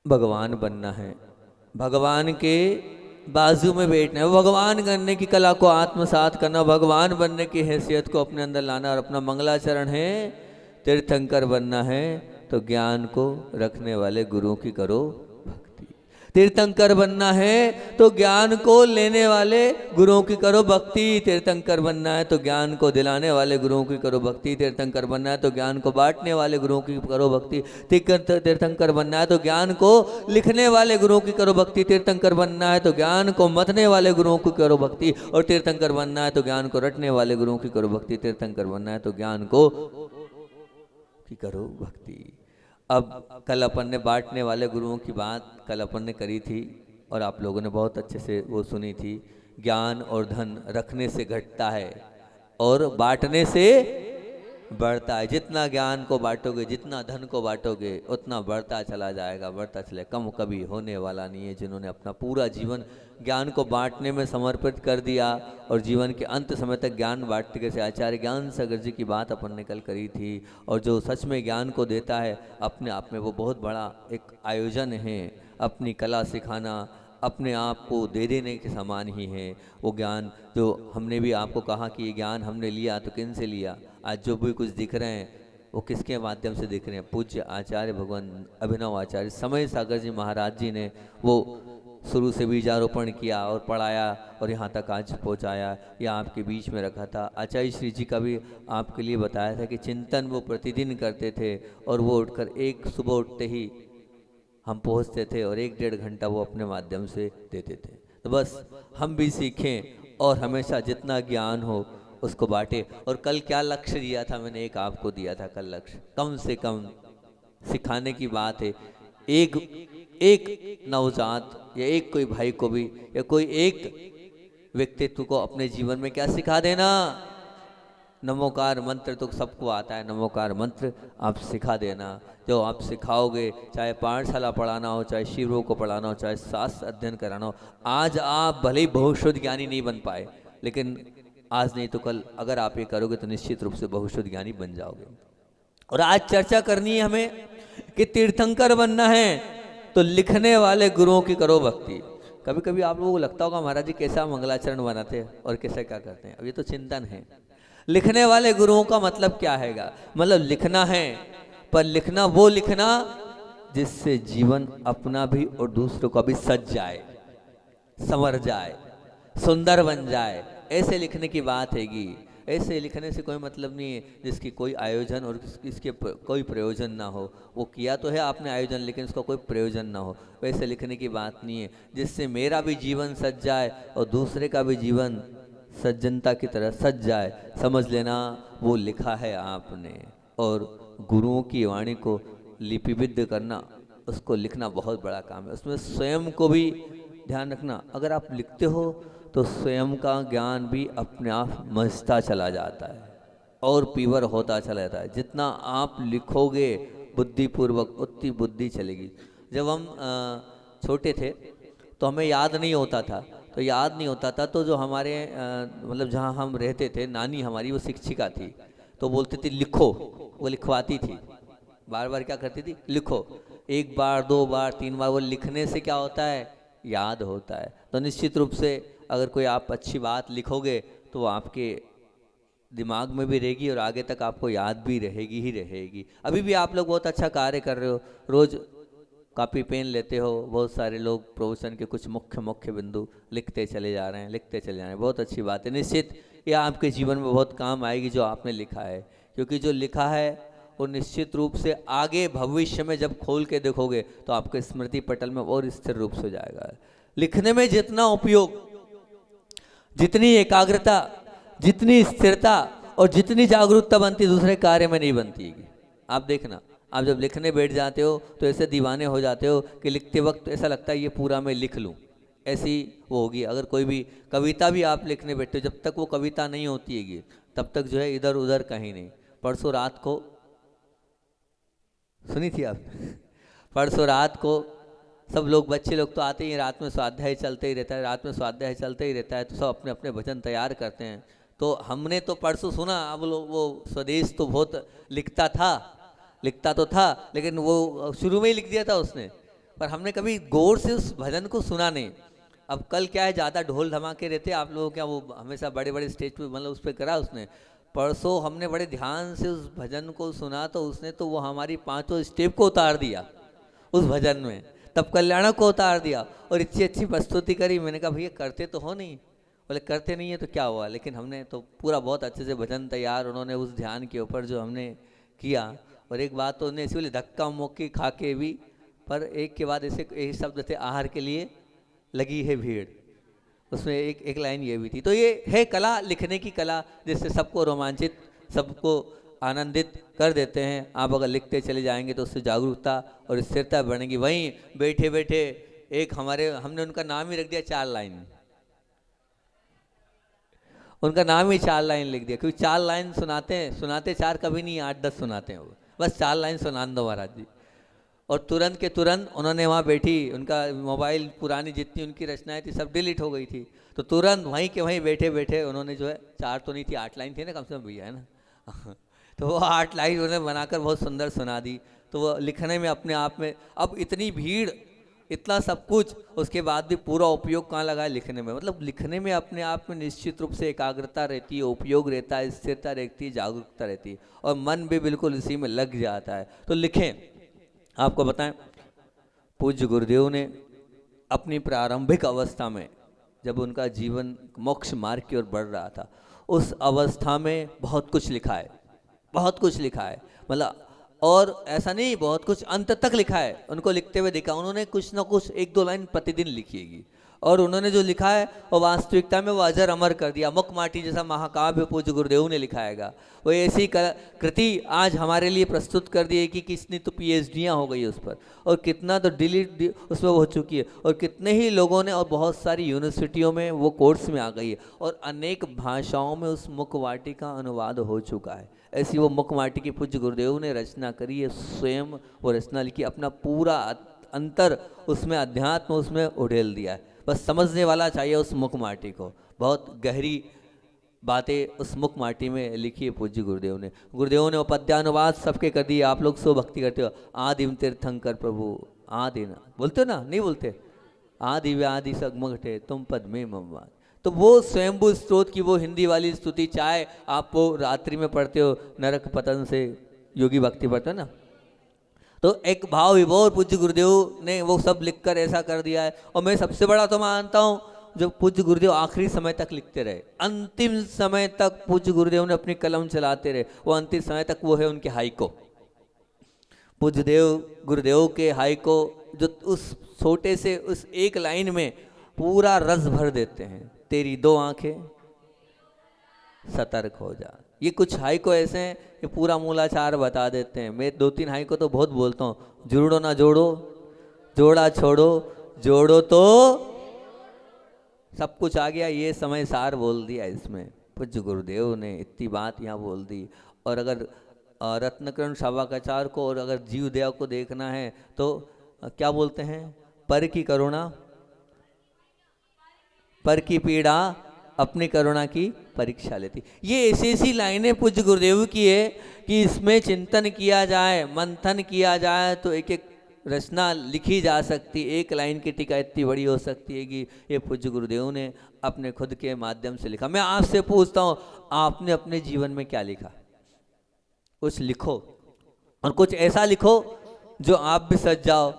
भगवान बनना है, भगवान के बाजू में बैठना है, भगवान बनने की कला को आत्मसात करना, भगवान बनने की हैसियत को अपने अंदर लाना और अपना मंगलाचरण है तीर्थंकर बनना है। तो ज्ञान को रखने वाले गुरुओं की करो भक्ति। तीर्थंकर बनना है तो ज्ञान को लेने वाले गुरुओं की करो भक्ति। तीर्थंकर बनना है तो ज्ञान को दिलाने वाले गुरुओं की करो भक्ति। तीर्थंकर बनना है तो ज्ञान को बांटने वाले गुरुओं की करो भक्ति। तीर्थंकर बनना है तो ज्ञान को लिखने वाले गुरुओं की करो भक्ति। तीर्थंकर बनना है तो ज्ञान को मतने वाले गुरुओं की करो भक्ति। और तीर्थंकर बनना है तो ज्ञान को रटने वाले गुरुओं की करो भक्ति। तीर्थंकर बनना है तो ज्ञान को की करो भक्ति। अब कल अपन ने बांटने वाले गुरुओं की बात कल अपन ने करी थी और आप लोगों ने बहुत अच्छे से वो सुनी थी। ज्ञान और धन रखने से घटता है और बांटने से बढ़ता है। जितना ज्ञान को बांटोगे, जितना धन को बांटोगे, उतना बढ़ता चला जाएगा, बढ़ता चले, कम कभी होने वाला नहीं है। जिन्होंने अपना पूरा जीवन ज्ञान को बांटने में समर्पित कर दिया और जीवन के अंत समय तक ज्ञान बांटते, जैसे आचार्य ज्ञान सागर जी की बात अपन ने कल करी थी। और जो सच में ज्ञान को देता है, अपने आप में वो बहुत बड़ा एक आयोजन है। अपनी कला सिखाना अपने आप को दे देने के समान ही है। वो ज्ञान जो हमने भी आपको कहा कि ये ज्ञान हमने लिया तो किन से लिया। आज जो भी कुछ दिख रहे हैं वो किसके माध्यम से दिख रहे हैं? पूज्य आचार्य भगवान अभिनव आचार्य समय सागर जी महाराज जी ने वो शुरू से बीजारोपण किया और पढ़ाया और यहाँ तक आज पहुँचाया, या आपके बीच में रखा था। आचार्य श्री जी का भी आपके लिए बताया था कि चिंतन वो प्रतिदिन करते थे और वो उठकर एक सुबह उठते ही हम पहुँचते थे और 1-1.5 घंटा वो अपने माध्यम से देते थे। तो बस हम भी सीखें और हमेशा जितना ज्ञान हो उसको बांटे। और कल क्या लक्ष्य दिया था मैंने, एक आपको दिया था कल लक्ष्य, कम से कम सिखाने की बात है। एक नवजात या एक कोई भाई को भी या कोई एक व्यक्तित्व को अपने जीवन में क्या सिखा देना। नमोकार मंत्र तो सबको आता है, नमोकार मंत्र आप सिखा देना। जो आप सिखाओगे, चाहे पाठशाला पढ़ाना हो, चाहे शिविरों को पढ़ाना हो, चाहे शास्त्र अध्ययन कराना हो। आज आप भले ही बहुशुद्ध ज्ञानी नहीं बन पाए, लेकिन आज नहीं तो कल अगर आप ये करोगे तो निश्चित रूप से बहुशुद्ध ज्ञानी बन जाओगे। और आज चर्चा करनी है हमें कि तीर्थंकर बनना है तो लिखने वाले गुरुओं की करो भक्ति। कभी कभी आप लोगों को लगता होगा महाराज जी कैसा मंगलाचरण बनाते हैं और कैसे क्या करते हैं। अब ये तो चिंतन है। लिखने वाले गुरुओं का मतलब क्या हैगा? मतलब लिखना है, पर लिखना वो लिखना जिससे जीवन अपना भी और दूसरों का भी सज जाए, संवर जाए, सुंदर बन जाए। ऐसे लिखने की बात हैगी। ऐसे लिखने से कोई मतलब नहीं है जिसकी कोई आयोजन और इसके कोई प्रयोजन ना हो। वो किया तो है आपने आयोजन, लेकिन उसका कोई प्रयोजन ना हो। वैसे लिखने की बात नहीं है जिससे मेरा भी जीवन सज जाए और दूसरे का भी जीवन सज्जनता की तरह सज जाए। समझ लेना वो लिखा है आपने। और गुरुओं की वाणी को लिपिबद्ध करना, उसको लिखना बहुत बड़ा काम है। उसमें स्वयं को भी ध्यान रखना। अगर आप लिखते हो तो स्वयं का ज्ञान भी अपने आप मजता चला जाता है और पीवर होता चला जाता है। जितना आप लिखोगे बुद्धिपूर्वक उतनी बुद्धि चलेगी। जब हम छोटे थे तो हमें याद नहीं होता था, तो जो हमारे मतलब जहाँ हम रहते थे, नानी हमारी वो शिक्षिका थी, तो बोलती थी लिखो। वो लिखवाती थी, बार बार क्या करती थी, लिखो। 1 बार 2 बार 3 बार वो लिखने से क्या होता है, याद होता है। तो निश्चित रूप से अगर कोई आप अच्छी बात लिखोगे तो वो आपके दिमाग में भी रहेगी और आगे तक आपको याद भी रहेगी ही रहेगी। अभी भी आप लोग बहुत अच्छा कार्य कर रहे हो, रोज कॉपी पेन लेते हो। बहुत सारे लोग प्रवचन के कुछ मुख्य बिंदु लिखते चले जा रहे हैं, बहुत अच्छी बात है। निश्चित ये आपके जीवन में बहुत काम आएगी जो आपने लिखा है, क्योंकि जो लिखा है वो निश्चित रूप से आगे भविष्य में जब खोल के देखोगे तो आपके स्मृति पटल में और स्थिर रूप से जाएगा। लिखने में जितना उपयोग, जितनी एकाग्रता, जितनी स्थिरता और जितनी जागरूकता बनती दूसरे कार्य में नहीं बनती। आप देखना, आप जब लिखने बैठ जाते हो तो ऐसे दीवाने हो जाते हो कि लिखते वक्त ऐसा लगता है ये पूरा मैं लिख लूँ, ऐसी वो होगी। अगर कोई भी कविता भी आप लिखने बैठते हो, जब तक वो कविता नहीं होती है तब तक जो है इधर उधर कहीं नहीं। परसों रात को सुनी थी आप परसों रात को सब लोग, बच्चे लोग तो आते ही, रात में स्वाध्याय चलते ही रहता है, तो सब अपने अपने भजन तैयार करते हैं। तो हमने तो परसों सुना, अब लोग वो स्वदेश तो बहुत लिखता तो था, लेकिन वो शुरू में ही लिख दिया था उसने। पर हमने कभी गौर से उस भजन को सुना नहीं। अब कल क्या है, ज़्यादा ढोल धमाके रहते आप लोगों, क्या वो हमेशा बड़े बड़े स्टेज पे मतलब उस पर करा उसने। परसों हमने बड़े ध्यान से उस भजन को सुना तो उसने तो वो हमारी 5 स्टेप को उतार दिया उस भजन में, तब कल्याणक को उतार दिया और इतनी अच्छी प्रस्तुति करी। मैंने कहा भैया करते तो हो नहीं, बोले करते नहीं है तो क्या हुआ, लेकिन हमने तो पूरा बहुत अच्छे से भजन तैयार उन्होंने उस ध्यान के ऊपर जो हमने किया। और एक बात तो उन्हें इसी बोले धक्का मुक्की खा के भी, पर एक के बाद ऐसे यही शब्द थे, आहार के लिए लगी है भीड़, उसमें एक लाइन ये भी थी। तो ये है कला, लिखने की कला, जिससे सबको रोमांचित, सबको आनंदित कर देते हैं। आप अगर लिखते चले जाएंगे तो उससे जागरूकता और स्थिरता बढ़ेगी। वहीं बैठे बैठे एक हमने उनका नाम ही रख दिया 4 लाइन, उनका नाम ही 4 लाइन लिख दिया, क्योंकि 4 लाइन सुनाते 4 कभी नहीं, 8-10 सुनाते हैं वो, बस 4 लाइन सुनान दो महाराज जी। और तुरंत के तुरंत उन्होंने वहाँ बैठी, उनका मोबाइल पुरानी जितनी उनकी रचनाएं थी सब डिलीट हो गई थी, तो तुरंत वहीं के वहीं बैठे बैठे उन्होंने जो है 4 तो नहीं थी, 8 लाइन थी ना कम से कम भैया, है ना तो वो 8 लाइन उन्होंने बनाकर बहुत सुंदर सुना दी। तो वो लिखने में अपने आप में, अब इतनी भीड़, इतना सब कुछ, उसके बाद भी पूरा उपयोग कहाँ लगा है, लिखने में। मतलब लिखने में अपने आप में निश्चित रूप से एकाग्रता रहती है, उपयोग रहता है, स्थिरता रहती है, जागरूकता रहती है, और मन भी बिल्कुल इसी में लग जाता है। तो लिखें। आपको बताएं, पूज्य गुरुदेव ने अपनी प्रारंभिक अवस्था में, जब उनका जीवन मोक्ष मार्ग की ओर बढ़ रहा था, उस अवस्था में बहुत कुछ लिखा है, बहुत कुछ लिखा है, मतलब, और ऐसा नहीं बहुत कुछ अंत तक लिखा है। उनको लिखते हुए देखा, उन्होंने कुछ ना कुछ 1-2 लाइन प्रतिदिन लिखिएगी, और उन्होंने जो लिखा है वो वास्तविकता में वो अजर अमर कर दिया। मुख माटी जैसा महाकाव्य पूज्य गुरुदेव ने लिखाएगा, वो ऐसी कृति आज हमारे लिए प्रस्तुत कर दी है कि किसने तो PhDयाँ हो गई उस पर, और कितना तो डिलीट उसमें हो चुकी है, और कितने ही लोगों ने, और बहुत सारी यूनिवर्सिटियों में वो कोर्स में आ गई है, और अनेक भाषाओं में उस मुख वाटी का अनुवाद हो चुका है। ऐसी वो मुख माटी की पूज्य गुरुदेव ने रचना करी है, स्वयं वो रचना लिखी, अपना पूरा अंतर उसमें, अध्यात्म उसमें उड़ेल दिया है। बस समझने वाला चाहिए उस मुख माटी को, बहुत गहरी बातें उस मुख माटी में लिखी है पूज्य गुरुदेव ने। गुरुदेव ने पद्यानुवाद सबके कर दिए। आप लोग सो भक्ति करते हो, आदिम तीर्थंकर प्रभु आदि ना बोलते हो ना, नहीं बोलते, आदि व्याधि सगमघटे तुम पद में ममवाद। तो वो स्वयंभू स्त्रोत की वो हिंदी वाली स्तुति, चाहे आप वो रात्रि में पढ़ते हो, नरक पतन से योगी भक्ति पढ़ते हो ना, तो एक भाव विभोर पूज्य गुरुदेव ने वो सब लिखकर ऐसा कर दिया है। और मैं सबसे बड़ा तो मानता हूँ जो पूज्य गुरुदेव आखिरी समय तक लिखते रहे, अंतिम समय तक पूज्य गुरुदेव ने अपनी कलम चलाते रहे, वो अंतिम समय तक वो है उनके हाइको। पूज्य गुरुदेव के हाइको जो उस छोटे से उस एक लाइन में पूरा रस भर देते हैं। तेरी 2 आंखें सतर्क हो जा, ये कुछ हाइको ऐसे हैं कि पूरा मूलाचार बता देते हैं। मैं 2-3 हाइको तो बहुत बोलता हूँ, जुड़ो ना जोड़ो, जोड़ा छोड़ो, जोड़ो तो सब कुछ आ गया, ये समय सार बोल दिया इसमें पूज्य गुरुदेव ने, इतनी बात यहाँ बोल दी। और अगर रत्नकरण शावाकाचार को और अगर जीव दया को देखना है तो क्या बोलते हैं, पर की करुणा, पर की पीड़ा अपनी करुणा की परीक्षा लेती। ये ऐसी ऐसी लाइनें पूज्य गुरुदेव की है कि इसमें चिंतन किया जाए, मंथन किया जाए तो एक एक रचना लिखी जा सकती। एक लाइन की टीका इतनी बड़ी हो सकती है कि ये पूज्य गुरुदेव ने अपने खुद के माध्यम से लिखा। मैं आपसे पूछता हूँ, आपने अपने जीवन में क्या लिखा? कुछ लिखो, और कुछ ऐसा लिखो जो आप भी सज जाओ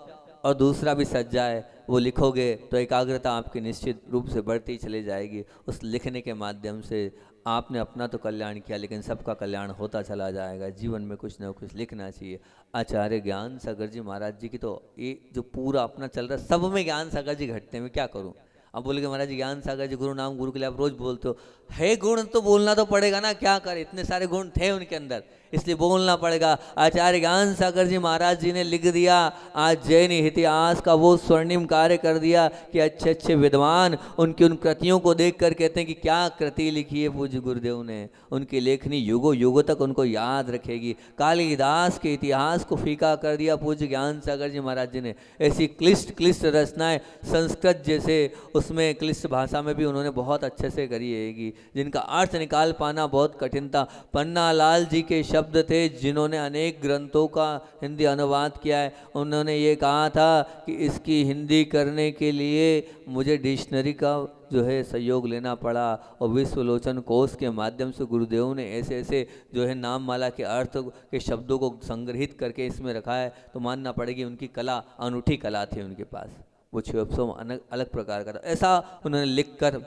और दूसरा भी सज जाए। वो लिखोगे तो एकाग्रता आपकी निश्चित रूप से बढ़ती चली जाएगी। उस लिखने के माध्यम से आपने अपना तो कल्याण किया, लेकिन सबका कल्याण होता चला जाएगा। जीवन में कुछ न कुछ लिखना चाहिए। आचार्य ज्ञान सागर जी महाराज जी की तो ये जो पूरा अपना चल रहा है, सब में ज्ञान सागर जी घटते हैं। मैं क्या करूं? अब बोले महाराज जी ज्ञान सागर जी गुरु नाम गुरु के लिए आप रोज बोलते हो, है गुण तो बोलना तो पड़ेगा ना, क्या करे, इतने सारे गुण थे उनके अंदर, इसलिए बोलना पड़ेगा। आचार्य ज्ञान सागर जी महाराज जी ने लिख दिया, आज जैन इतिहास का वो स्वर्णिम कार्य कर दिया कि अच्छे अच्छे विद्वान उनकी उन कृतियों को देख कर कहते हैं कि क्या कृति लिखी है पूज्य गुरुदेव ने। उनकी लेखनी युगों युगों तक उनको याद रखेगी। कालिदास के इतिहास को फीका कर दिया पूज्य ज्ञान सागर जी महाराज जी ने। ऐसी क्लिष्ट क्लिष्ट रचनाएं संस्कृत जैसे उस उसमें क्लिष्ट भाषा में भी उन्होंने बहुत अच्छे से करी है कि जिनका अर्थ निकाल पाना बहुत कठिन था। पन्नालाल जी के शब्द थे जिन्होंने अनेक ग्रंथों का हिंदी अनुवाद किया है। उन्होंने ये कहा था कि इसकी हिंदी करने के लिए मुझे डिक्शनरी का जो है सहयोग लेना पड़ा और विश्वलोचन कोश के माध्यम से गुरुदेव ने ऐसे ऐसे जो है नाम माला के अर्थ के शब्दों को संग्रहित करके इसमें रखा है। तो मानना पड़ेगी उनकी कला अनूठी कला थी उनके पास, वो शिवोत्सव अलग प्रकार का था। ऐसा उन्होंने लिख कर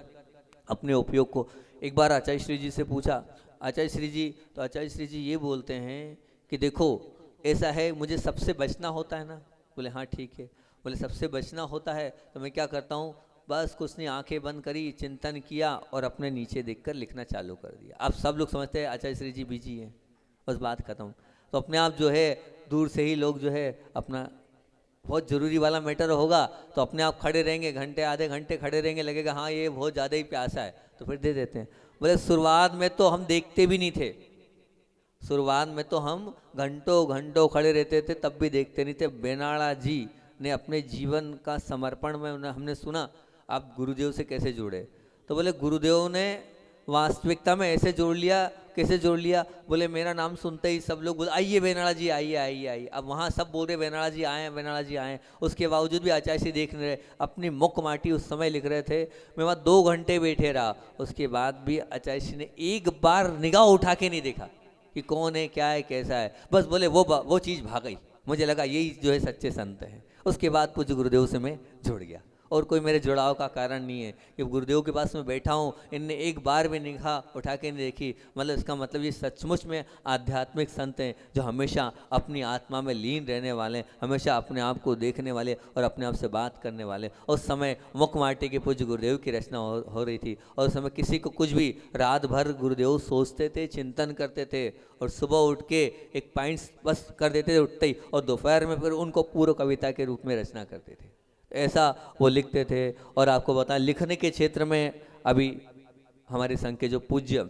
अपने उपयोग को। एक बार आचार्य श्री जी से पूछा, आचार्य श्री जी, तो आचार्य श्री जी ये बोलते हैं कि देखो ऐसा है, मुझे सबसे बचना होता है ना। बोले हाँ ठीक है। बोले सबसे बचना होता है तो मैं क्या करता हूँ, बस कुछ नहीं, आंखें बंद करी, चिंतन किया और अपने नीचे देखकर लिखना चालू कर दिया। अब सब लोग समझते हैं आचार्य श्री जी बिजी हैं, बस बात खत्म। तो अपने आप जो है दूर से ही लोग जो है अपना बहुत ज़रूरी वाला मैटर होगा तो अपने आप खड़े रहेंगे, घंटे आधे घंटे खड़े रहेंगे, लगेगा हाँ ये बहुत ज़्यादा ही प्यासा है तो फिर दे देते हैं। बोले शुरुआत में तो हम देखते भी नहीं थे, शुरुआत में तो हम घंटों घंटों खड़े रहते थे तब भी देखते नहीं थे। बेनाड़ा जी ने अपने जीवन का समर्पण में हमने सुना। आप गुरुदेव से कैसे जुड़े, तो बोले गुरुदेव ने वास्तविकता में ऐसे जोड़ लिया। कैसे जोड़ लिया, बोले मेरा नाम सुनते ही सब लोग बोले आइए बेनाड़ा जी आइए आइए आइए। अब वहाँ सब बोल रहे बेनाड़ा जी आए, बेनाड़ा जी आए, उसके बावजूद भी आचार्य से देख रहे, अपनी मुख माटी उस समय लिख रहे थे। मैं वहाँ 2 घंटे बैठे रहा, उसके बाद भी आचार्य जी ने एक बार निगाह उठा के नहीं देखा कि कौन है, क्या है, कैसा है। बस बोले वो चीज़ भाग गई। मुझे लगा यही जो है सच्चे संत हैं। उसके बाद पूज्य गुरुदेव से मैं जुड़ गया और कोई मेरे जुड़ाव का कारण नहीं है कि गुरुदेव के पास मैं बैठा हूँ, इनने एक बार भी निगाह उठा के नहीं देखी। मतलब इसका मतलब ये सचमुच में आध्यात्मिक संत हैं जो हमेशा अपनी आत्मा में लीन रहने वाले, हमेशा अपने आप को देखने वाले और अपने आप से बात करने वाले। उस समय मुखमाटी के पूज्य गुरुदेव की रचना हो रही थी और उस समय किसी को कुछ भी, रात भर गुरुदेव सोचते थे, चिंतन करते थे और सुबह उठ के एक पॉइंट्स बस कर देते थे उठते ही, और दोपहर में फिर उनको पूर्व कविता के रूप में रचना करते थे। ऐसा वो लिखते थे। और आपको बताएं लिखने के क्षेत्र में अभी हमारे संघ के जो पूज्य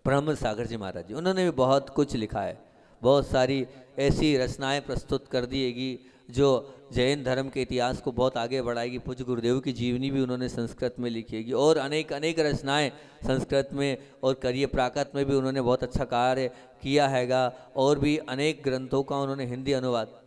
ब्रह्म सागर जी महाराज जी, उन्होंने भी बहुत कुछ लिखा है। बहुत सारी ऐसी रचनाएं प्रस्तुत कर दिएगी जो जैन धर्म के इतिहास को बहुत आगे बढ़ाएगी। पूज्य गुरुदेव की जीवनी भी उन्होंने संस्कृत में लिखी और अनेक अनेक रचनाएं संस्कृत में और करिए प्राकृत में भी उन्होंने बहुत अच्छा कार्य किया हैगा। और भी अनेक ग्रंथों का उन्होंने हिंदी अनुवाद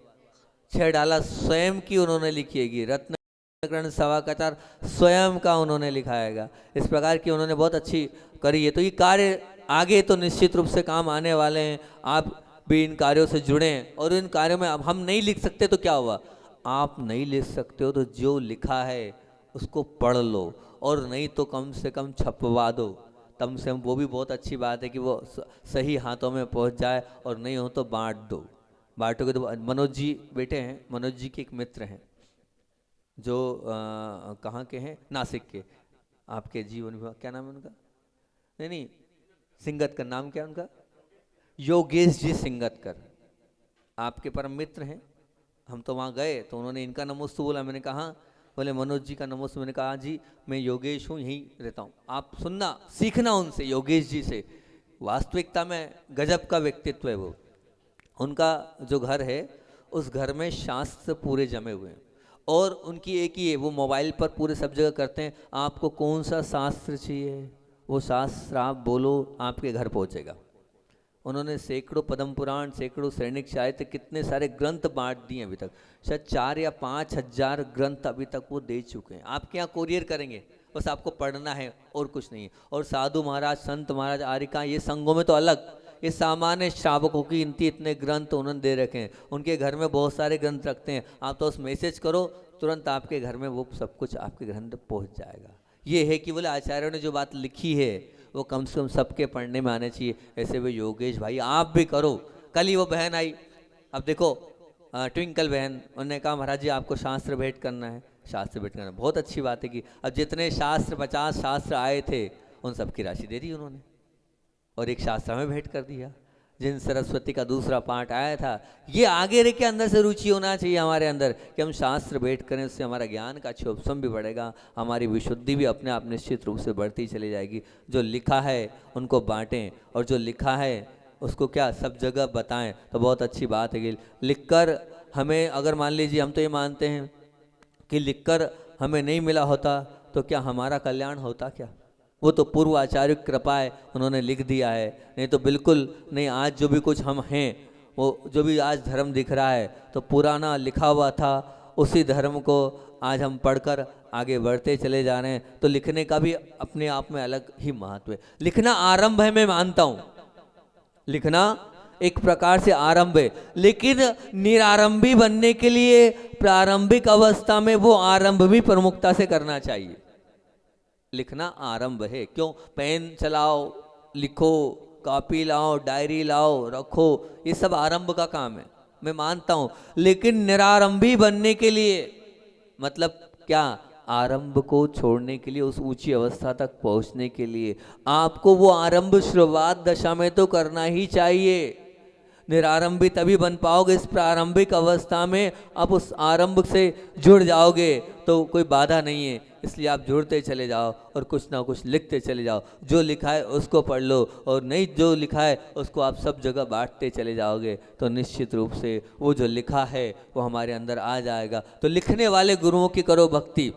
6 डाला स्वयं की उन्होंने लिखी है। रत्न सवा कतार स्वयं का उन्होंने लिखा हैगा। इस प्रकार की उन्होंने बहुत अच्छी करी है। तो ये कार्य आगे तो निश्चित रूप से काम आने वाले हैं। आप भी इन कार्यों से जुड़ें और इन कार्यों में अब हम नहीं लिख सकते तो क्या हुआ, आप नहीं लिख सकते हो तो जो लिखा है उसको पढ़ लो और नहीं तो कम से कम छपवा दो। कम से कम वो भी बहुत अच्छी बात है कि वो सही हाथों में पहुंच जाए, और नहीं हो तो बांट दो। बांटोगे तो मनोज जी बेटे हैं, मनोज जी के एक मित्र हैं जो कहाँ के हैं, नासिक के। आपके जीवन विभाग क्या नाम है उनका, नहीं सिंगतकर, नाम क्या है उनका, योगेश जी सिंगतकर, आपके परम मित्र हैं। हम तो वहाँ गए तो उन्होंने इनका नमोस्तु बोला, मैंने कहा, बोले मनोज जी का नमोस्तु। मैंने कहा जी मैं योगेश हूँ, यहीं रहता हूँ, आप सुनना सीखना उनसे, योगेश जी से। वास्तविकता में गजब का व्यक्तित्व है वो। उनका जो घर है उस घर में शास्त्र पूरे जमे हुए हैं और उनकी एक ही है, वो मोबाइल पर पूरे सब जगह करते हैं, आपको कौन सा शास्त्र चाहिए वो शास्त्र आप बोलो आपके घर पहुंचेगा। उन्होंने सैकड़ों पद्म पुराण, सैकड़ों सैनिक साहित्य, कितने सारे ग्रंथ बांट दिए अभी तक, शायद 4 या 5 हजार ग्रंथ अभी तक वो दे चुके हैं। आपके यहाँ कोरियर करेंगे, बस आपको पढ़ना है और कुछ नहीं है। और साधु महाराज, संत महाराज, आरिका, ये संघों में तो अलग, ये सामान्य श्रावकों की इतने ग्रंथ उन्होंने दे रखे हैं। उनके घर में बहुत सारे ग्रंथ रखते हैं, आप तो उस मैसेज करो तुरंत आपके घर में वो सब कुछ आपके घर में पहुँच जाएगा। ये है कि बोले आचार्यों ने जो बात लिखी है वो कम से कम सबके पढ़ने में आने चाहिए। ऐसे वे योगेश भाई आप भी करो। कल ही वो बहन आई, अब देखो ट्विंकल बहन, उन्होंने कहा महाराज जी आपको शास्त्र भेंट करना है। शास्त्र भेंट करना बहुत अच्छी बात है कि अब जितने शास्त्र 50 शास्त्र आए थे उन सब की राशि दे दी उन्होंने और एक शास्त्र में भेंट कर दिया। जिन सरस्वती का दूसरा पाठ आया था, ये आगे रह के अंदर से रुचि होना चाहिए हमारे अंदर कि हम शास्त्र भेंट करें, उससे हमारा ज्ञान का क्षोभसम भी बढ़ेगा, हमारी विशुद्धि भी अपने आप निश्चित रूप से बढ़ती चली जाएगी। जो लिखा है उनको बांटें और जो लिखा है उसको क्या सब जगह बताएं तो बहुत अच्छी बात है। कि लिखकर हमें, अगर मान लीजिए हम तो ये मानते हैं कि लिखकर हमें नहीं मिला होता तो क्या हमारा कल्याण होता क्या? वो तो पूर्व आचार्य की कृपा है, उन्होंने लिख दिया है, नहीं तो बिल्कुल नहीं। आज जो भी कुछ हम हैं, वो जो भी आज धर्म दिख रहा है तो पुराना लिखा हुआ था, उसी धर्म को आज हम पढ़कर आगे बढ़ते चले जा रहे हैं। तो लिखने का भी अपने आप में अलग ही महत्व है। लिखना आरंभ है, मैं मानता हूं, लिखना एक प्रकार से आरंभ है, लेकिन निरारंभी बनने के लिए प्रारंभिक अवस्था में वो आरंभ भी प्रमुखता से करना चाहिए। लिखना आरंभ है, क्यों? पेन चलाओ, लिखो, कॉपी लाओ, डायरी लाओ, रखो, ये सब आरंभ का काम है, मैं मानता हूं। लेकिन निरारंभी बनने के लिए मतलब क्या? आरंभ को छोड़ने के लिए, उस ऊंची अवस्था तक पहुंचने के लिए आपको वो आरंभ शुरुआत दशा में तो करना ही चाहिए। निरारंभी तभी बन पाओगे इस प्रारंभिक अवस्था में, आप उस आरंभ से जुड़ जाओगे तो कोई बाधा नहीं है। इसलिए आप जुड़ते चले जाओ और कुछ ना कुछ लिखते चले जाओ। जो लिखा है उसको पढ़ लो, और नहीं जो लिखा है उसको आप सब जगह बांटते चले जाओगे, तो निश्चित रूप से वो जो लिखा है वो हमारे अंदर आ जाएगा। तो लिखने वाले गुरुओं की करो भक्ति,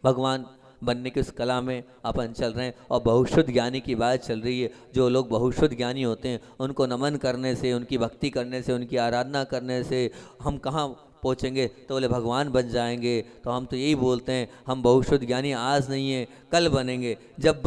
भगवान बनने की उस कला में अपन चल रहे हैं। और बहुशुद्ध ज्ञानी की बात चल रही है। जो लोग बहुशुद्ध ज्ञानी होते हैं उनको नमन करने से, उनकी भक्ति करने से, उनकी आराधना करने से हम कहाँ पहुँचेंगे? तो बोले भगवान बन जाएंगे। तो हम तो यही बोलते हैं, हम बहुशुद्ध ज्ञानी आज नहीं है, कल बनेंगे। जब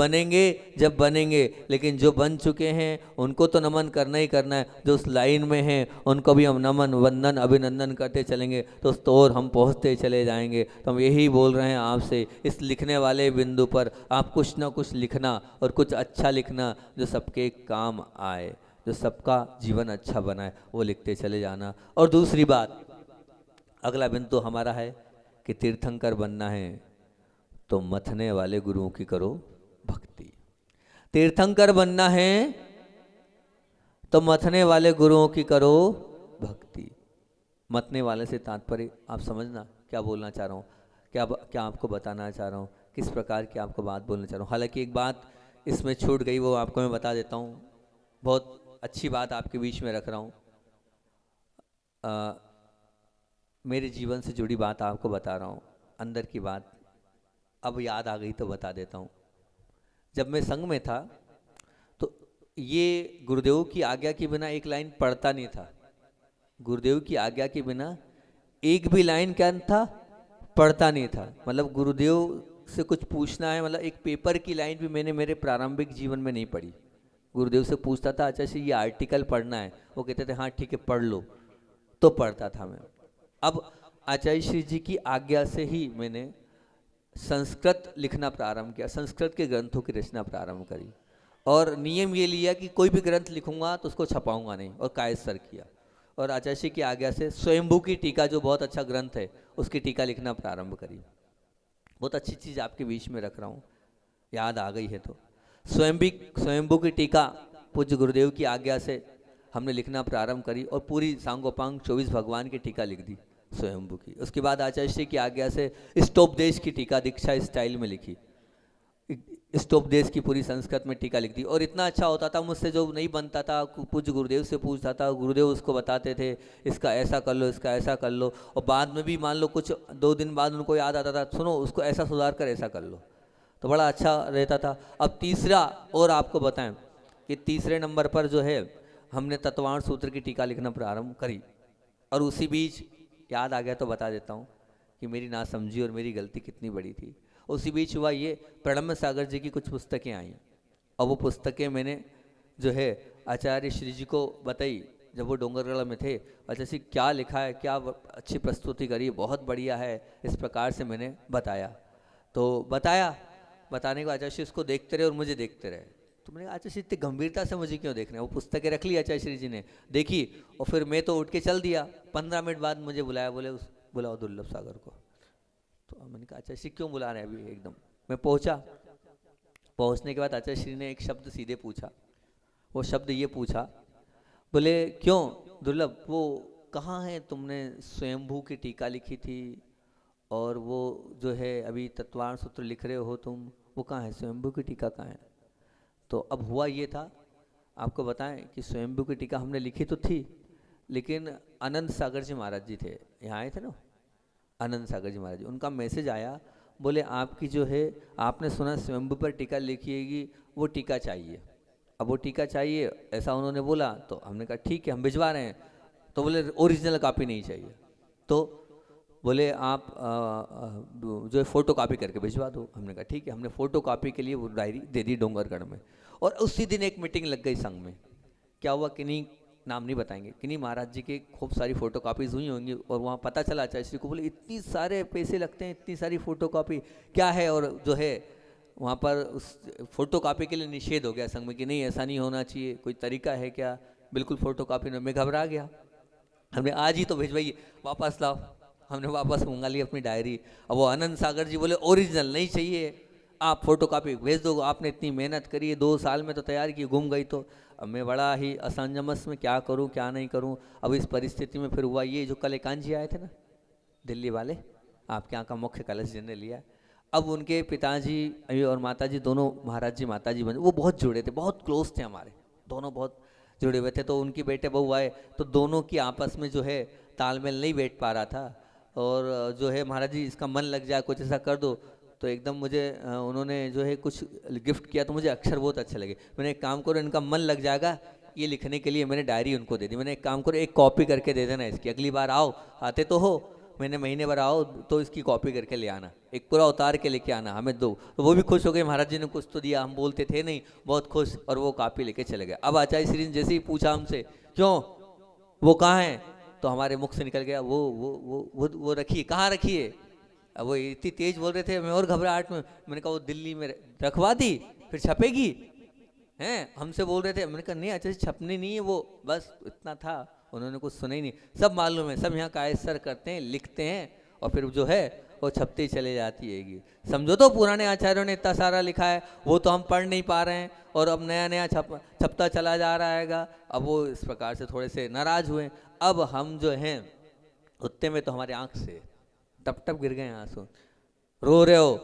बनेंगे, लेकिन जो बन चुके हैं उनको तो नमन करना ही करना है। जो उस लाइन में हैं उनको भी हम नमन, वंदन, अभिनंदन करते चलेंगे तो उस तौर हम पहुँचते चले जाएंगे। तो हम यही बोल रहे हैं आपसे, इस लिखने वाले बिंदु पर आप कुछ ना कुछ लिखना, और कुछ अच्छा लिखना जो सबके काम आए, जो सबका जीवन अच्छा बनाए, वो लिखते चले जाना। और दूसरी बात, अगला बिंदु हमारा है कि तीर्थंकर बनना है तो मथने वाले गुरुओं की करो भक्ति। तीर्थंकर बनना है तो मथने वाले गुरुओं की करो भक्ति। मथने वाले से तात्पर्य आप समझना क्या बोलना चाह रहा हूँ, क्या आपको बताना चाह रहा हूँ, किस प्रकार की आपको बात बोलना चाह रहा हूँ। हालांकि एक बात इसमें छूट गई, वो आपको मैं बता देता हूँ। बहुत अच्छी बात आपके बीच में रख रहा हूँ, मेरे जीवन से जुड़ी बात आपको बता रहा हूँ, अंदर की बात अब याद आ गई तो बता देता हूँ। जब मैं संघ में था तो ये गुरुदेव की आज्ञा के बिना एक लाइन पढ़ता नहीं था। गुरुदेव की आज्ञा के बिना एक भी लाइन क्या था, पढ़ता नहीं था। मतलब गुरुदेव से कुछ पूछना है, मतलब एक पेपर की लाइन भी मैंने मेरे प्रारंभिक जीवन में नहीं पढ़ी। गुरुदेव से पूछता था, अच्छा से ये आर्टिकल पढ़ना है, वो कहते थे हाँ ठीक है पढ़ लो, तो पढ़ता था मैं। अब आचार्य श्री जी की आज्ञा से ही मैंने संस्कृत लिखना प्रारंभ किया, संस्कृत के ग्रंथों की रचना प्रारंभ करी, और नियम ये लिया कि कोई भी ग्रंथ लिखूंगा तो उसको छपाऊंगा नहीं, और कायस्तर किया। और आचार्य श्री की आज्ञा से स्वयंभू की टीका, जो बहुत अच्छा ग्रंथ है, उसकी टीका लिखना प्रारंभ करी। बहुत अच्छी चीज़ आपके बीच में रख रहा हूँ, याद आ गई है तो। स्वयंभू की टीका पूज्य गुरुदेव की आज्ञा से हमने लिखना प्रारंभ करी, और पूरी सांगोपांग 24 भगवान की टीका लिख दी स्वयंभू की। उसके बाद आचार्य श्री की आज्ञा से स्तोपदेश की टीका दीक्षा स्टाइल में लिखी, स्तोपदेश की पूरी संस्कृत में टीका लिख दी। और इतना अच्छा होता था, मुझसे जो नहीं बनता था पूज्य गुरुदेव से पूछता था, गुरुदेव उसको बताते थे, इसका ऐसा कर लो, इसका ऐसा कर लो। और बाद में भी मान लो कुछ 2 दिन बाद उनको याद आता था, सुनो उसको ऐसा सुधार कर ऐसा कर लो, तो बड़ा अच्छा रहता था। अब तीसरा और आपको बताएं कि तीसरे नंबर पर जो है हमने तत्वार्थ सूत्र की टीका लिखना प्रारंभ करी। और उसी बीच याद आ गया तो बता देता हूँ कि मेरी नासमझी और मेरी गलती कितनी बड़ी थी। उसी बीच हुआ ये, प्रणम्य सागर जी की कुछ पुस्तकें आई, और वो पुस्तकें मैंने जो है आचार्य श्री जी को बताई जब वो डोंगरगढ़ में थे। अच्छा सी क्या लिखा है, क्या अच्छी प्रस्तुति करी, बहुत बढ़िया है, इस प्रकार से मैंने बताया। तो बताने के बाद आचार्य श्री उसको देखते रहे और मुझे देखते रहे। तो मैंने कहा आचार्य श्री इतनी गंभीरता से मुझे क्यों देख रहे हैं। वो पुस्तकें रख ली आचार्य श्री जी ने, देखी, और फिर मैं तो उठ के चल दिया। 15 मिनट बाद मुझे बुलाया, बोले बुलाओ दुर्लभ सागर को। तो मैंने कहा आचार्य श्री क्यों बुला रहे हैं अभी एकदम। मैं पहुंचने के बाद आचार्य श्री ने एक शब्द सीधे पूछा। वो शब्द ये पूछा, बोले क्यों दुर्लभ, वो कहाँ है, तुमने स्वयंभू की टीका लिखी थी और वो जो है अभी तत्वार्थ सूत्र लिख रहे हो तुम, वो कहाँ है, स्वयंभू की टीका कहाँ है। तो अब हुआ ये था, आपको बताएं कि स्वयंभू की टीका हमने लिखी तो थी, लेकिन आनंद सागर जी महाराज जी थे, यहाँ आए थे ना, आनंद सागर जी महाराज जी, उनका मैसेज आया, बोले आपकी जो है, आपने सुना स्वयंभू पर टीका लिखिएगी, वो टीका चाहिए। अब वो टीका चाहिए ऐसा उन्होंने बोला, तो हमने कहा ठीक है हम भिजवा रहे हैं। तो बोले ओरिजिनल कॉपी नहीं चाहिए, तो बोले आप जो है फ़ोटो कापी करके भिजवा दो। हमने कहा ठीक है। हमने फ़ोटो कापी के लिए वो डायरी दे दी डोंगरगढ़ में। और उसी दिन एक मीटिंग लग गई संघ में। क्या हुआ, किन्हीं नाम नहीं बताएंगे, किन्हीं महाराज जी के खूब सारी फ़ोटो कापीज़ हुई होंगी, और वहाँ पता चला आचार्य श्री को, बोले इतनी सारे पैसे लगते हैं, इतनी सारी फ़ोटो कापी क्या है। और जो है वहाँ पर उस फ़ोटो कापी के लिए निषेध हो गया संघ में कि नहीं ऐसा नहीं होना चाहिए, कोई तरीका है क्या, बिल्कुल फ़ोटो कापी में। मैं घबरा गया। हमने आज ही तो भिजवाइए, वापस लाओ। हमने वापस मंगा ली अपनी डायरी। अब वो आनंद सागर जी बोले ओरिजिनल नहीं चाहिए, आप फोटो कापी भेज दो, आपने इतनी मेहनत करी है, 2 साल में तो तैयार की, गुम गई तो। अब मैं बड़ा ही असंजमस में क्या करूं क्या नहीं करूं। अब इस परिस्थिति में फिर हुआ ये, जो कल एकांत जी आए थे ना दिल्ली वाले, आपके यहाँ का मुख्य कलश जिन्हें लिया, अब उनके पिताजी और माताजी दोनों महाराज जी माताजी बने, वो बहुत जुड़े थे, बहुत क्लोज थे हमारे, दोनों बहुत जुड़े हुए थे। तो उनकी बेटे बहू आए तो दोनों की आपस में जो है तालमेल नहीं बैठ पा रहा था। और जो है महाराज जी इसका मन लग जाए, कुछ ऐसा कर दो। तो एकदम मुझे उन्होंने जो है कुछ गिफ्ट किया, तो मुझे अक्षर बहुत अच्छे लगे। मैंने एक काम करो, इनका मन लग जाएगा ये लिखने के लिए, मैंने डायरी उनको दे दी। मैंने एक काम करो, एक कॉपी करके दे देना इसकी, अगली बार आओ, आते तो हो, मैंने महीने भर आओ तो इसकी कॉपी करके ले आना, एक पूरा उतार के लेके आना, हमें दो। तो वो भी खुश हो गए, महाराज जी ने कुछ तो दिया, हम बोलते थे नहीं, बहुत खुश, और वो कॉपी लेके चले गए। अब आचार्य श्री ने जैसे ही पूछा हमसे क्यों, वो कहाँ है, तो हमारे मुख से निकल गया वो रखिए, कहाँ रखिए। अब वो इतनी तेज बोल रहे थे, मैं और घबराहट में, मैंने कहा वो दिल्ली में रखवा दी, फिर छपेगी हैं, हमसे बोल रहे थे। मैंने कहा नहीं अच्छा छपनी नहीं है वो, बस इतना था। उन्होंने कुछ सुना ही नहीं, सब मालूम है, सब यहाँ कायसर करते हैं, लिखते हैं, और फिर जो है वो छपती चले जाती हैगी। समझो तो पुराने आचार्यों ने इतना सारा लिखा है, वो तो हम पढ़ नहीं पा रहे हैं, और अब नया नया छपता चला जा रहा हैगा। अब वो इस प्रकार से थोड़े से नाराज हुए। अब हम जो हैं उतने में तो हमारे आंख से टप टप गिर गए आंसू। रो रहे हो,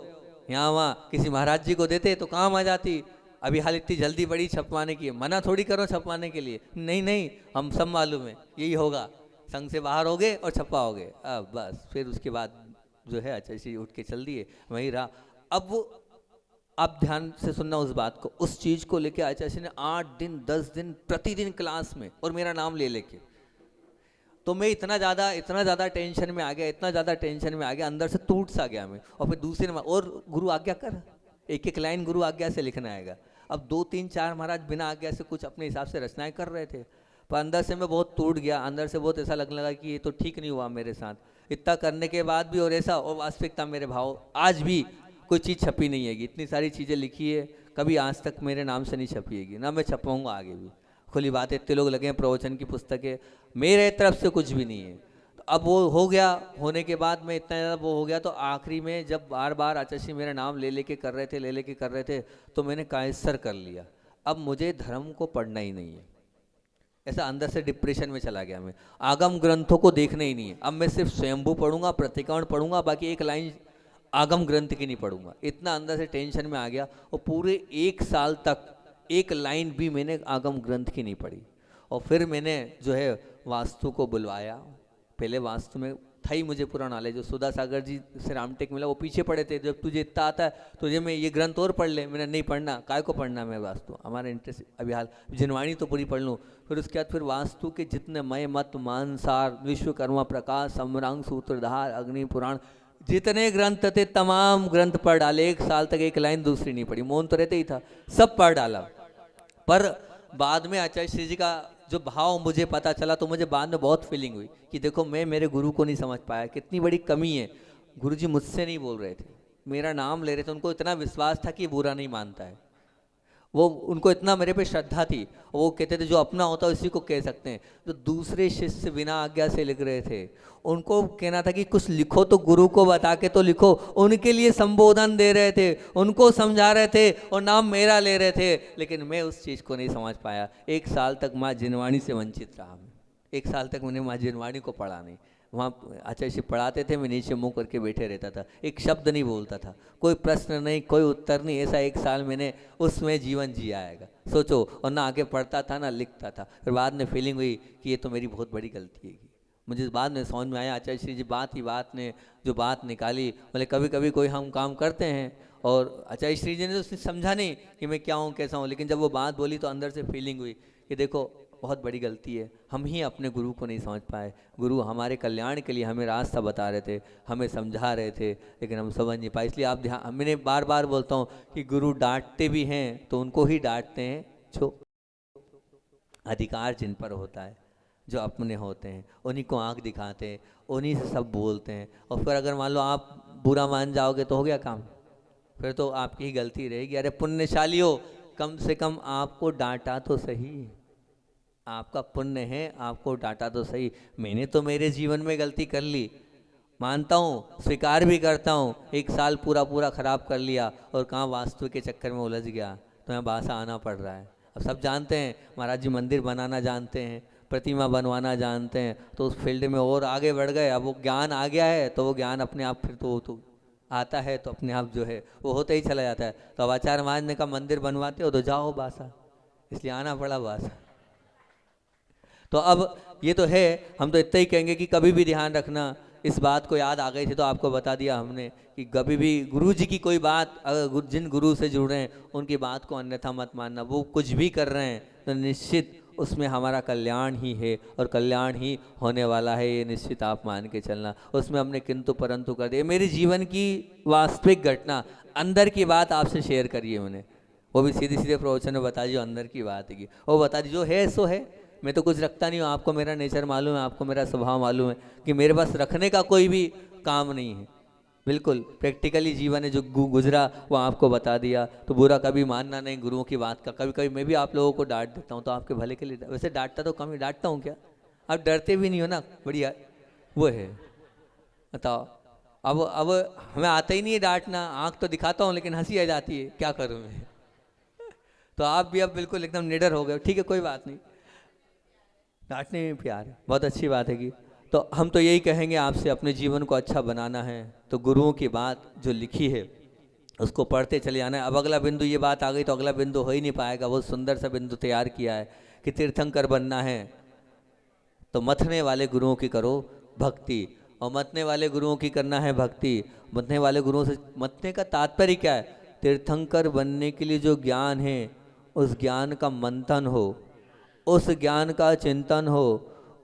यहाँ वहाँ किसी महाराज जी को देते तो काम आ जाती। अभी हाल इतनी जल्दी बड़ी छपवाने की, मना थोड़ी करो छपवाने के लिए, नहीं नहीं हम सब मालूम है यही होगा, संघ से बाहर हो गए और छपा हो गए। अब बस फिर उसके बाद जो है अच्छा इसी उठ के चल दिए, वहीं रहा। अब वो आप ध्यान से सुनना उस बात को, उस चीज को लेके आचार्य ने 8 दिन 10 दिन प्रतिदिन क्लास में, और मेरा नाम ले लेके, तो मैं इतना ज़्यादा टेंशन में आ गया, इतना ज़्यादा टेंशन में आ गया, अंदर से टूट सा गया मैं। और फिर दूसरे में, और गुरु आज्ञा कर, एक एक लाइन गुरु आज्ञा से लिखना आएगा। अब 2 3 4 महाराज बिना आज्ञा से कुछ अपने हिसाब से रचनाएं कर रहे थे, पर अंदर से मैं बहुत टूट गया, अंदर से बहुत ऐसा लगने लगा कि ये तो ठीक नहीं हुआ मेरे साथ, इतना करने के बाद भी। और ऐसा, और वास्तविकता मेरे भाव आज भी कोई चीज़ छपी नहीं हैगी, इतनी सारी चीज़ें लिखी है, कभी आज तक मेरे नाम से नहीं छपी हैगी, ना मैं छपवाऊँगा आगे भी। खुली बात है, इतने लोग लगे हैं प्रवचन की पुस्तकें, मेरे तरफ से कुछ भी नहीं है। तो अब वो हो गया, होने के बाद में इतना ज़्यादा वो हो गया, तो आखिरी में जब बार बार आचार्य मेरा नाम ले लेके कर रहे थे, ले लेके कर रहे थे, तो मैंने कायसर कर लिया, अब मुझे धर्म को पढ़ना ही नहीं है। ऐसा अंदर से डिप्रेशन में चला गया मैं, आगम ग्रंथों को देखना ही नहीं है। अब मैं सिर्फ स्वयंभू पढ़ूंगा, प्रतिकरण पढ़ूंगा, बाकी एक लाइन आगम ग्रंथ की नहीं पढ़ूंगा। इतना अंदर से टेंशन में आ गया, और पूरे 1 साल तक एक लाइन भी मैंने आगम ग्रंथ की नहीं पढ़ी। और फिर मैंने जो है वास्तु को बुलवाया, पहले वास्तु में था ही मुझे पूरा नॉलेज, जो सुधा सागर जी से रामटेक मिला, वो पीछे पड़े थे, जब तुझे इतना आता है तुझे मैं ये ग्रंथ और पढ़ ले। मैंने नहीं पढ़ना, काय को पढ़ना मैं वास्तु, हमारा इंटरेस्ट अभी हाल जिनवाणी तो पूरी पढ़ लूँ। फिर उसके बाद फिर वास्तु के जितने मय मत मानसार विश्वकर्मा प्रकाश सम्रांग सूत्रधार अग्नि पुराण जितने ग्रंथ थे तमाम ग्रंथ पढ़ डाले। 1 साल तक एक लाइन दूसरी नहीं पढ़ी, मौन तो रहते ही था, सब पढ़ डाला। पर बाद में आचार्य श्री जी का जो भाव मुझे पता चला, तो मुझे बाद में बहुत फीलिंग हुई कि देखो मैं मेरे गुरु को नहीं समझ पाया, कितनी बड़ी कमी है। गुरु जी मुझसे नहीं बोल रहे थे, मेरा नाम ले रहे थे, उनको इतना विश्वास था कि बुरा नहीं मानता है, वो उनको इतना मेरे पे श्रद्धा थी। वो कहते थे जो अपना होता है उसी को कह सकते हैं। जो दूसरे शिष्य बिना आज्ञा से लिख रहे थे, उनको कहना था कि कुछ लिखो तो गुरु को बता के तो लिखो, उनके लिए संबोधन दे रहे थे, उनको समझा रहे थे, और नाम मेरा ले रहे थे, लेकिन मैं उस चीज़ को नहीं समझ पाया। 1 साल तक माँ जिनवाणी से वंचित रहा मैं, 1 साल तक मैंने माँ जिनवाणी को पढ़ा नहीं। वहाँ आचार्य जी पढ़ाते थे, मैं नीचे मुंह करके बैठे रहता था, एक शब्द नहीं बोलता था, कोई प्रश्न नहीं, कोई उत्तर नहीं। ऐसा 1 साल मैंने उसमें जीवन जिया आएगा, सोचो। और ना आगे पढ़ता था ना लिखता था। फिर बाद में फीलिंग हुई कि ये तो मेरी बहुत बड़ी गलती है, मुझे बाद में समझ में आया, आचार्य श्री जी बात ही बात ने जो बात निकाली, बोले कभी कभी कोई हम काम करते हैं और आचार्य श्री जी ने तो उसने समझा नहीं कि मैं क्या हूँ कैसा हूँ, लेकिन जब वो बात बोली तो अंदर से फीलिंग हुई कि देखो बहुत बड़ी गलती है, हम ही अपने गुरु को नहीं समझ पाए। गुरु हमारे कल्याण के लिए हमें रास्ता बता रहे थे, हमें समझा रहे थे, लेकिन हम समझ नहीं पाए। इसलिए आप ध्यान, मैंने बार बार बोलता हूँ कि गुरु डांटते भी हैं तो उनको ही डांटते हैं जो अधिकार जिन पर होता है, जो अपने होते हैं, उन्हीं को आंख दिखाते हैं, उन्हीं से सब बोलते हैं। और फिर अगर मान लो आप बुरा मान जाओगे तो हो गया काम, फिर तो आपकी ही गलती रहेगी। अरे पुण्यशाली हो, कम से कम आपको डांटा तो सही, आपका पुण्य है, आपको डांटा तो सही। मैंने तो मेरे जीवन में गलती कर ली, मानता हूँ, स्वीकार भी करता हूँ, एक साल पूरा पूरा खराब कर लिया और कहाँ वास्तु के चक्कर में उलझ गया तो यहाँ बासा आना पड़ रहा है। अब सब जानते हैं महाराज जी मंदिर बनाना जानते हैं, प्रतिमा बनवाना जानते हैं, तो उस फील्ड में और आगे बढ़ गए। अब वो ज्ञान आ गया है तो वो ज्ञान अपने आप फिर तो आता है तो अपने आप जो है वो होता ही चला जाता है। तो अब आचार्य महाराज ने कहा मंदिर बनवाते हो तो जाओ बासा, इसलिए आना पड़ा बासा। तो अब ये तो है, हम तो इतना ही कहेंगे कि कभी भी ध्यान रखना, इस बात को याद आ गई थी तो आपको बता दिया हमने कि कभी भी गुरु जी की कोई बात, अगर जिन गुरु से जुड़ रहे हैं उनकी बात को अन्यथा मत मानना। वो कुछ भी कर रहे हैं तो निश्चित उसमें हमारा कल्याण ही है और कल्याण ही होने वाला है, ये निश्चित आप मान के चलना। उसमें हमने किंतु परंतु कर दिया। मेरे जीवन की वास्तविक घटना, अंदर की बात आपसे शेयर करिए मैंने, वो भी सीधे सीधे प्रवचन में बता दीजिए, अंदर की बात है वो बता दीजिए, जो है सो है। मैं तो कुछ रखता नहीं हूँ, आपको मेरा नेचर मालूम है, आपको मेरा स्वभाव मालूम है कि मेरे पास रखने का कोई भी काम नहीं है। बिल्कुल प्रैक्टिकली जीवन है जो गुजरा वो आपको बता दिया। तो बुरा कभी मानना नहीं गुरुओं की बात का। कभी कभी मैं भी आप लोगों को डांट देता हूँ तो आपके भले के लिए, वैसे डांटता तो कम ही, डांटता हूँ क्या, आप डरते भी नहीं हो ना, बढ़िया वो है। बताओ, अब हमें आता ही नहीं है डांटना, आँख तो दिखाता हूँ लेकिन हंसी आ जाती है, क्या करूँ मैं। तो आप भी अब बिल्कुल एकदम निडर हो गए, ठीक है कोई बात नहीं, डांटने में प्यार है, बहुत अच्छी बात है कि। तो हम तो यही कहेंगे आपसे, अपने जीवन को अच्छा बनाना है तो गुरुओं की बात जो लिखी है उसको पढ़ते चले जाना है। अब अगला बिंदु ये बात आ गई तो अगला बिंदु हो ही नहीं पाएगा। बहुत सुंदर सा बिंदु तैयार किया है कि तीर्थंकर बनना है तो मथने वाले गुरुओं की करो भक्ति, और मतने वाले गुरुओं की करना है भक्ति। मतने वाले गुरुओं से, मतने का तात्पर्य क्या है, तीर्थंकर बनने के लिए जो ज्ञान है उस ज्ञान का मंथन हो, उस ज्ञान का चिंतन हो,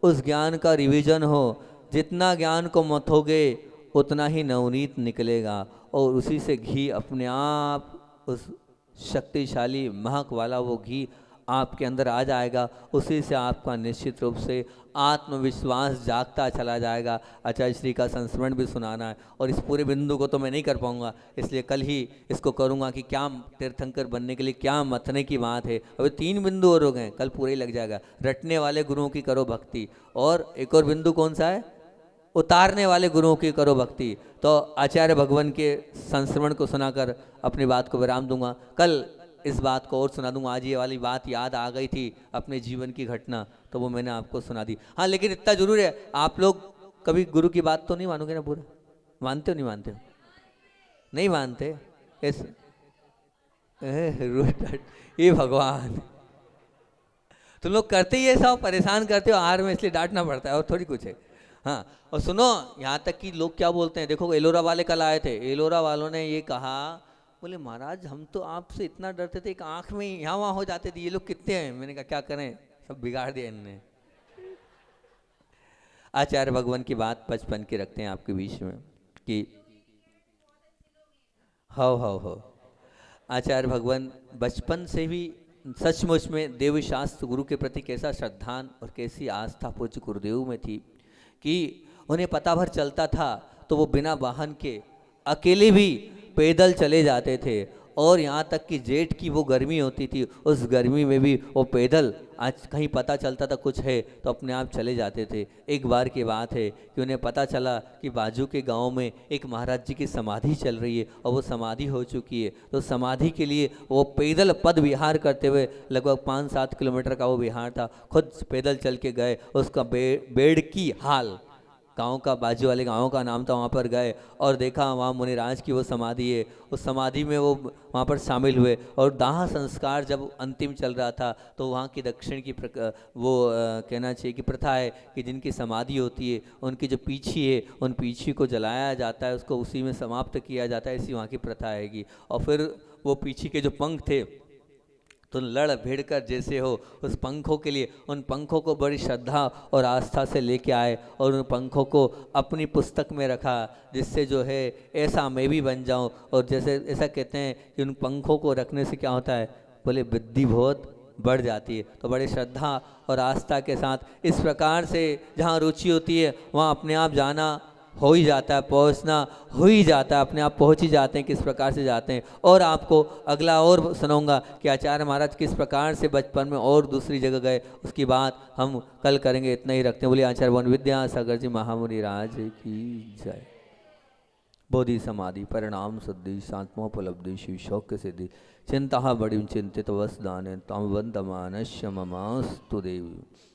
उस ज्ञान का रिवीजन हो। जितना ज्ञान को मथोगे उतना ही नवनीत निकलेगा और उसी से घी अपने आप, उस शक्तिशाली महक वाला वो घी आपके अंदर आ जाएगा। उसी से आपका निश्चित रूप से आत्मविश्वास जागता चला जाएगा। आचार्य श्री का संस्मरण भी सुनाना है और इस पूरे बिंदु को तो मैं नहीं कर पाऊंगा, इसलिए कल ही इसको करूंगा कि क्या तीर्थंकर बनने के लिए क्या मथने की बात है। अभी 3 बिंदु और हो गए, कल पूरे ही लग जाएगा। रटने वाले गुरुओं की करो भक्ति, और एक और बिंदु कौन सा है, उतारने वाले गुरुओं की करो भक्ति। तो आचार्य भगवान के संस्मरण को सुनाकर अपनी बात को विराम दूंगा, कल इस बात को और सुना दूंगा। आज ये वाली बात याद आ गई थी, अपने जीवन की घटना, तो वो मैंने आपको सुना दी। हाँ लेकिन इतना जरूर है, आप लोग कभी गुरु की बात तो नहीं मानोगे ना, बुरा मानते हो नहीं मानते हो, नहीं मानते ऐसे, ये भगवान, तुम लोग करते ही ऐसा, परेशान करते हो आहार में, इसलिए डांटना पड़ता है और थोड़ी कुछ है। हाँ और सुनो, यहाँ तक कि लोग क्या बोलते हैं, देखो एलोरा वाले कल आए थे, एलोरा वालों ने ये कहा, बोले महाराज हम तो आपसे इतना डरते थे, एक आंख में यहाँ वहाँ हो जाते थे, ये लोग कितने हैं। मैंने कहा क्या करें, सब बिगाड़ दिया इनने। आचार्य भगवान की बात बचपन की रखते हैं आपके बीच में कि हो आचार्य भगवान बचपन से भी सचमुच में देव शास्त्र गुरु के प्रति कैसा श्रद्धान और कैसी आस्था पूज्य गुरुदेव में थी कि उन्हें पता भर चलता था तो वो बिना वाहन के अकेले भी पैदल चले जाते थे। और यहाँ तक कि जेठ की वो गर्मी होती थी, उस गर्मी में भी वो पैदल, आज कहीं पता चलता था कुछ है तो अपने आप चले जाते थे। एक बार की बात है कि उन्हें पता चला कि बाजू के गांव में एक महाराज जी की समाधि चल रही है और वो समाधि हो चुकी है, तो समाधि के लिए वो पैदल पद विहार करते हुए, लगभग 5-7 किलोमीटर का वो विहार था, खुद पैदल चल के गए। उसका बेड की हाल गांव का, बाजू वाले गांव का नाम था, वहाँ पर गए और देखा वहाँ मुनिराज की वो समाधि है। उस समाधि में वो वहाँ पर शामिल हुए और दाह संस्कार जब अंतिम चल रहा था तो वहाँ की दक्षिण की कहना चाहिए कि प्रथा है कि जिनकी समाधि होती है उनकी जो पीछी है उन पीछी को जलाया जाता है, उसको उसी में समाप्त किया जाता है, ऐसी वहाँ की प्रथा हैगी। और फिर वो पीछी के जो पंख थे तो लड़ भिड़ कर जैसे हो उस पंखों के लिए, उन पंखों को बड़ी श्रद्धा और आस्था से लेके आए और उन पंखों को अपनी पुस्तक में रखा, जिससे जो है ऐसा मैं भी बन जाऊं। और जैसे ऐसा कहते हैं कि उन पंखों को रखने से क्या होता है, बोले बुद्धि बहुत बढ़ जाती है। तो बड़ी श्रद्धा और आस्था के साथ इस प्रकार से जहाँ रुचि होती है वहाँ अपने आप जाना हो ही जाता है, पहुंचना हो ही जाता है, अपने आप पहुंच ही जाते हैं, किस प्रकार से जाते हैं। और आपको अगला और सुनाऊंगा कि आचार्य महाराज किस प्रकार से बचपन में और दूसरी जगह गए, उसकी बात हम कल करेंगे। इतना ही रखते हैं। बोलिए आचार्य वन विद्यासागर जी महामुनि राज की जय। बोधि समाधि परिणाम शुद्धि शांतमोपलब्धि शिव शौक्य सिद्धि चिंता बड़ी चिंतित वसदान तम वंदमानश्य ममास्तु देवी।